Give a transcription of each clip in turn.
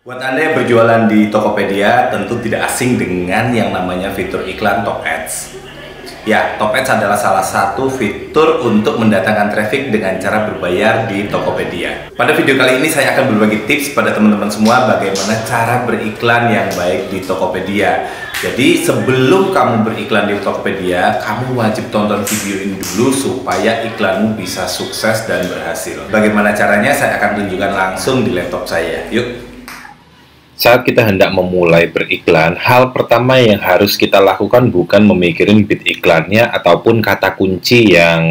Buat Anda yang berjualan di Tokopedia, tentu tidak asing dengan yang namanya fitur iklan Top Ads. Ya, Top Ads adalah salah satu fitur untuk mendatangkan traffic dengan cara berbayar di Tokopedia. Pada video kali ini saya akan berbagi tips pada teman-teman semua bagaimana cara beriklan yang baik di Tokopedia. Jadi sebelum kamu beriklan di Tokopedia, kamu wajib tonton video ini dulu supaya iklanmu bisa sukses dan berhasil. Bagaimana caranya saya akan tunjukkan langsung di laptop saya. Yuk! Saat kita hendak memulai beriklan, hal pertama yang harus kita lakukan bukan memikirin bid iklannya ataupun kata kunci yang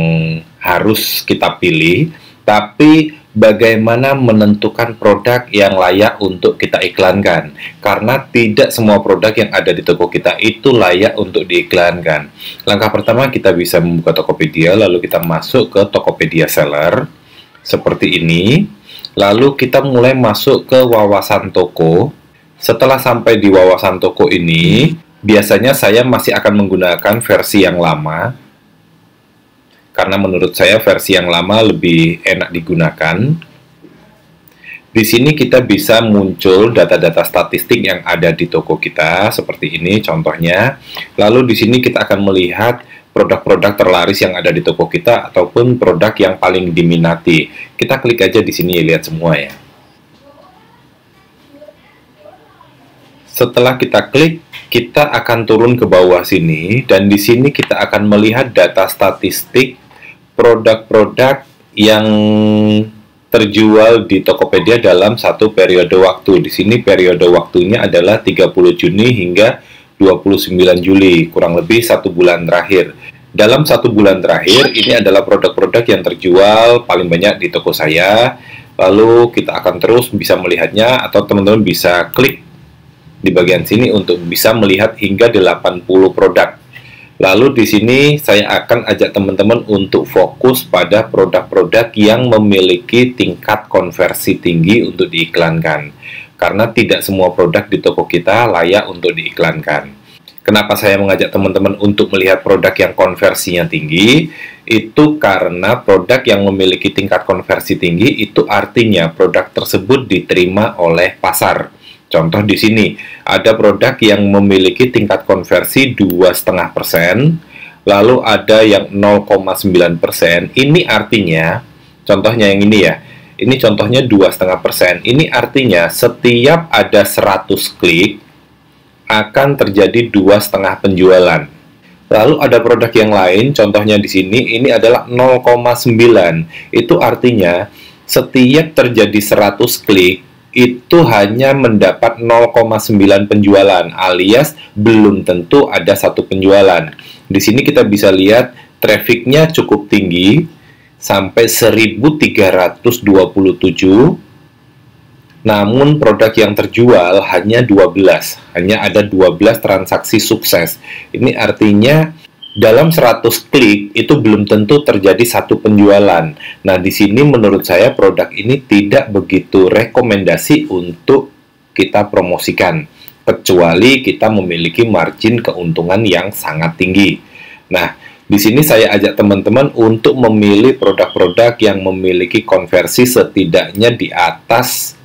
harus kita pilih, tapi bagaimana menentukan produk yang layak untuk kita iklankan. Karena tidak semua produk yang ada di toko kita itu layak untuk diiklankan. Langkah pertama, kita bisa membuka Tokopedia, lalu kita masuk ke Tokopedia Seller, seperti ini. Lalu kita mulai masuk ke wawasan toko. Setelah sampai di wawasan toko ini, biasanya saya masih akan menggunakan versi yang lama. Karena menurut saya versi yang lama lebih enak digunakan. Di sini kita bisa muncul data-data statistik yang ada di toko kita, seperti ini contohnya. Lalu di sini kita akan melihat produk-produk terlaris yang ada di toko kita ataupun produk yang paling diminati. Kita klik aja di sini, lihat semua ya. Setelah kita klik, kita akan turun ke bawah sini dan di sini kita akan melihat data statistik produk-produk yang terjual di Tokopedia dalam satu periode waktu. Di sini periode waktunya adalah 30 Juni hingga 29 Juli, kurang lebih 1 bulan terakhir. Dalam 1 bulan terakhir, ini adalah produk-produk yang terjual paling banyak di toko saya. Lalu kita akan terus bisa melihatnya, atau teman-teman bisa klik di bagian sini untuk bisa melihat hingga 80 produk. Lalu di sini saya akan ajak teman-teman untuk fokus pada produk-produk yang memiliki tingkat konversi tinggi untuk diiklankan. Karena tidak semua produk di toko kita layak untuk diiklankan. Kenapa saya mengajak teman-teman untuk melihat produk yang konversinya tinggi? Itu karena produk yang memiliki tingkat konversi tinggi itu artinya produk tersebut diterima oleh pasar. Contoh di sini, ada produk yang memiliki tingkat konversi 2,5%, lalu ada yang 0,9%. Ini artinya, contohnya yang ini ya, ini contohnya 2,5%. Ini artinya setiap ada 100 klik, akan terjadi 2,5 penjualan. Lalu ada produk yang lain, contohnya di sini, ini adalah 0,9. Itu artinya setiap terjadi 100 klik, itu hanya mendapat 0,9 penjualan, alias belum tentu ada satu penjualan. Di sini kita bisa lihat trafficnya cukup tinggi, sampai 1.327. Namun produk yang terjual hanya 12, hanya ada 12 transaksi sukses. Ini artinya dalam 100 klik itu belum tentu terjadi satu penjualan. Nah, di sini menurut saya produk ini tidak begitu rekomendasi untuk kita promosikan, kecuali kita memiliki margin keuntungan yang sangat tinggi. Nah, di sini saya ajak teman-teman untuk memilih produk-produk yang memiliki konversi setidaknya di atas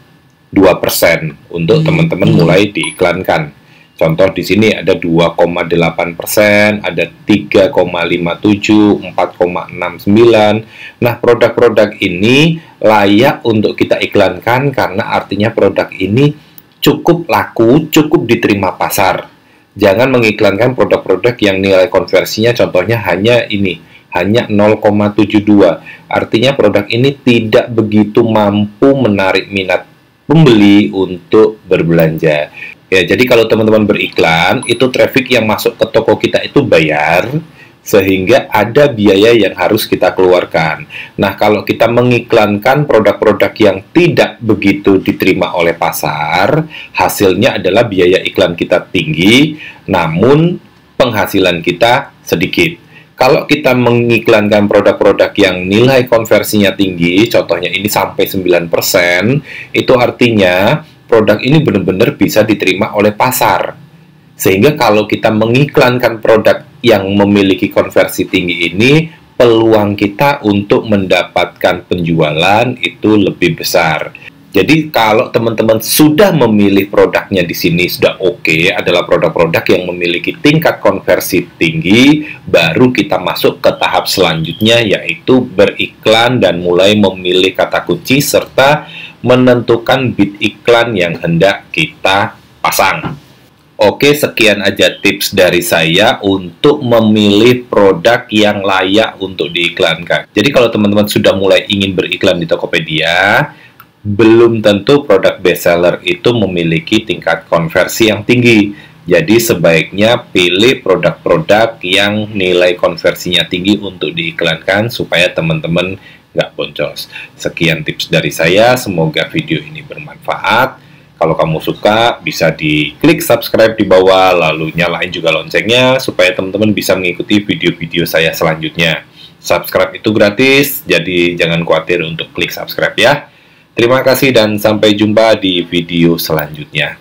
2% untuk teman-teman mulai diiklankan. Contoh di sini ada 2,8%, ada 3,57, 4,69. Nah, produk-produk ini layak untuk kita iklankan karena artinya produk ini cukup laku, cukup diterima pasar. Jangan mengiklankan produk-produk yang nilai konversinya contohnya hanya ini, hanya 0,72. Artinya produk ini tidak begitu mampu menarik minat pembeli untuk berbelanja. Ya, jadi kalau teman-teman beriklan, itu traffic yang masuk ke toko kita itu bayar, sehingga ada biaya yang harus kita keluarkan. Nah, kalau kita mengiklankan produk-produk yang tidak begitu diterima oleh pasar, hasilnya adalah biaya iklan kita tinggi, namun penghasilan kita sedikit. Kalau kita mengiklankan produk-produk yang nilai konversinya tinggi, contohnya ini sampai 9%, itu artinya produk ini benar-benar bisa diterima oleh pasar. Sehingga kalau kita mengiklankan produk yang memiliki konversi tinggi ini, peluang kita untuk mendapatkan penjualan itu lebih besar. Jadi kalau teman-teman sudah memilih produknya di sini sudah oke, adalah produk-produk yang memiliki tingkat konversi tinggi, baru kita masuk ke tahap selanjutnya, yaitu beriklan dan mulai memilih kata kunci serta menentukan bid iklan yang hendak kita pasang. Oke, sekian aja tips dari saya untuk memilih produk yang layak untuk diiklankan. Jadi kalau teman-teman sudah mulai ingin beriklan di Tokopedia, belum tentu produk bestseller itu memiliki tingkat konversi yang tinggi. Jadi sebaiknya pilih produk-produk yang nilai konversinya tinggi untuk diiklankan supaya teman-teman nggak boncos. Sekian tips dari saya, semoga video ini bermanfaat. Kalau kamu suka, bisa diklik subscribe di bawah, lalu nyalain juga loncengnya supaya teman-teman bisa mengikuti video-video saya selanjutnya. Subscribe itu gratis, jadi jangan khawatir untuk klik subscribe ya. Terima kasih dan sampai jumpa di video selanjutnya.